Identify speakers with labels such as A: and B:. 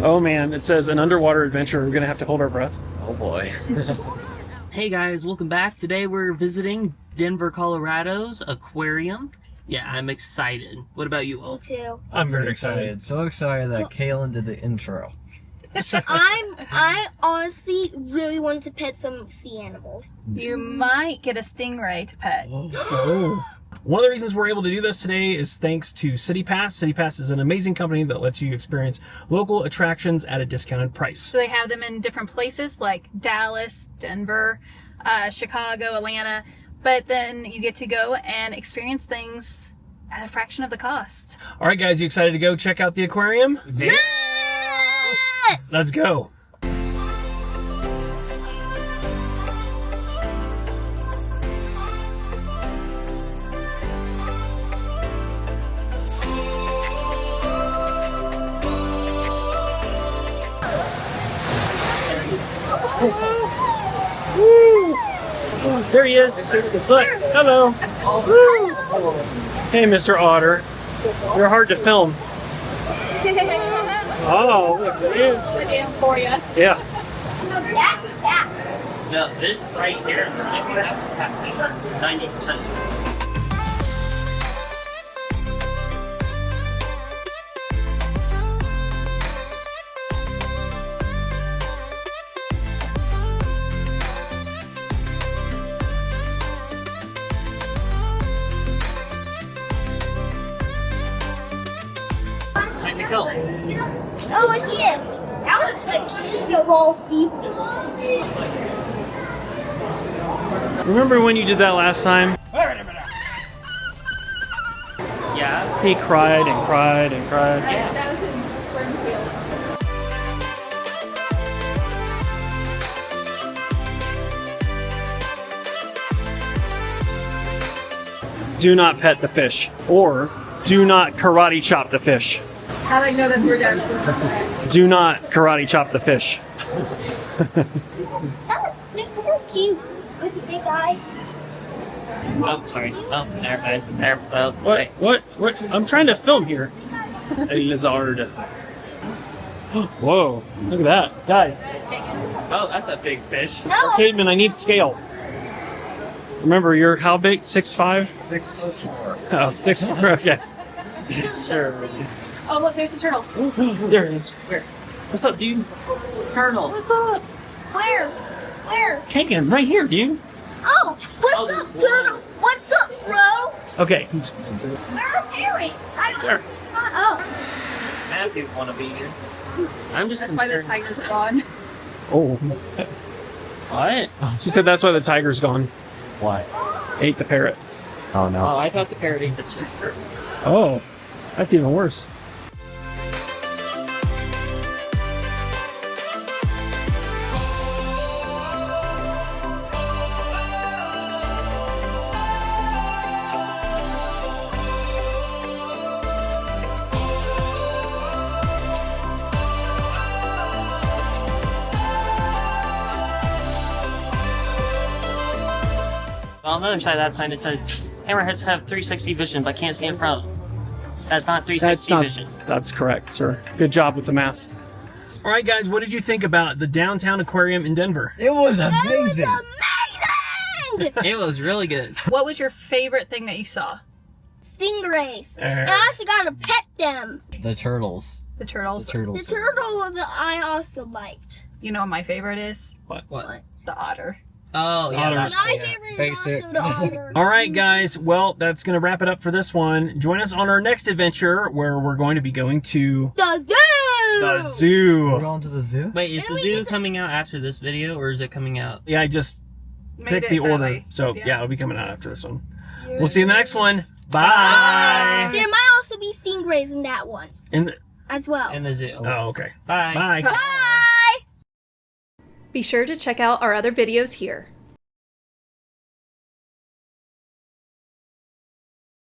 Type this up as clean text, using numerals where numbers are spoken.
A: Oh man, it says an underwater adventure. We're gonna have to hold our breath.
B: Oh boy.
C: Hey guys, welcome back. Today we're visiting Denver, Colorado's Aquarium. Yeah, I'm excited. What about you all?
D: Me too.
A: I'm very excited.
B: So excited that Kaylin did the intro.
D: I honestly really want to pet some sea animals.
E: You might get a stingray to pet.
A: Oh. One of the reasons we're able to do this today is thanks to City Pass. City Pass is an amazing company that lets you experience local attractions at a discounted price.
E: So they have them in different places like Dallas, Denver, Chicago, Atlanta. But then you get to go and experience things at a fraction of the cost.
A: All right, guys, you excited to go check out the aquarium?
D: Yes!
A: Let's go. Woo! There he is. Look, hello. Woo! Hey, Mr. Otter. You're hard to film. Oh, look, there he is.
E: Again for you.
A: Yeah.
C: No, this right here, that's a catfish. 90%. How'd it go?
D: Oh, it's here. That was the king of all sequels.
A: Remember when you did that last time?
C: Yeah.
A: He cried and cried and cried.
E: That was in Springfield.
A: Do not pet the fish, or do not karate chop the fish.
E: How do I know that's where Denver?
A: Do not karate chop the fish.
D: That was super cute with the big eyes.
C: Oh, sorry. Oh, there.
A: What? I'm trying to film here. A lizard. Whoa, look at that. Guys,
C: Oh, that's a big fish.
D: No,
A: Caveman, I need scale. Remember, you're how big? 6'5"?
B: 6'4".
A: Oh, 6'4", okay.
C: Sure.
E: Oh, look, there's a turtle.
A: There it is. Where? What's up, dude?
C: Turtle.
A: What's up?
D: where?
A: Kagan, right here, dude.
D: Oh, what's
C: Oh,
D: up, turtle? What's up, bro?
A: Okay.
D: Where are parrots? I don't.
A: There.
D: Oh,
C: Matthew wanna be here. I'm just
E: That's why the
C: concerned.
E: tigers are gone.
A: Oh.
C: What?
A: She said that's why the tiger's gone.
B: Why?
A: Ate the parrot.
B: Oh no.
C: Oh, I thought the parrot ate the tiger.
A: Oh, that's even worse.
C: On the other side of that sign, it says hammerheads have 360 vision, but can't see in front. That's not 360 vision.
A: That's correct, sir. Good job with the math. All right, guys, what did you think about the Downtown Aquarium in Denver?
B: It was
D: that
B: amazing.
D: was amazing!
C: It was really good.
E: What was your favorite thing that you saw?
D: Stingrays. And I also got to pet them.
B: The turtles.
E: The turtles.
D: The turtle was I also liked.
E: You know what my favorite is?
A: What?
E: The otter.
C: Oh, yeah.
A: Otter.
C: That's
D: My
C: cool.
D: favorite is
B: Basic.
D: also the otter.
A: All right, guys. Well, that's going to wrap it up for this one. Join us on our next adventure where we're going to be going to
D: The zoo!
A: the zoo.
B: We're going to the zoo?
C: Wait, is
D: And
C: the
D: we
C: zoo
D: get to-
C: coming out after this video, or is it coming out?
A: Yeah, I just
E: Made
A: picked
E: it
A: the
E: that
A: order.
E: way.
A: So,
E: Yeah.
A: yeah, it'll be coming out after this one. We'll see you in the next one. Bye.
D: There might also be stingrays in that one as well.
C: In the zoo.
A: Oh, okay.
C: Bye.
A: Bye.
D: Bye!
E: Be sure to check out our other videos here.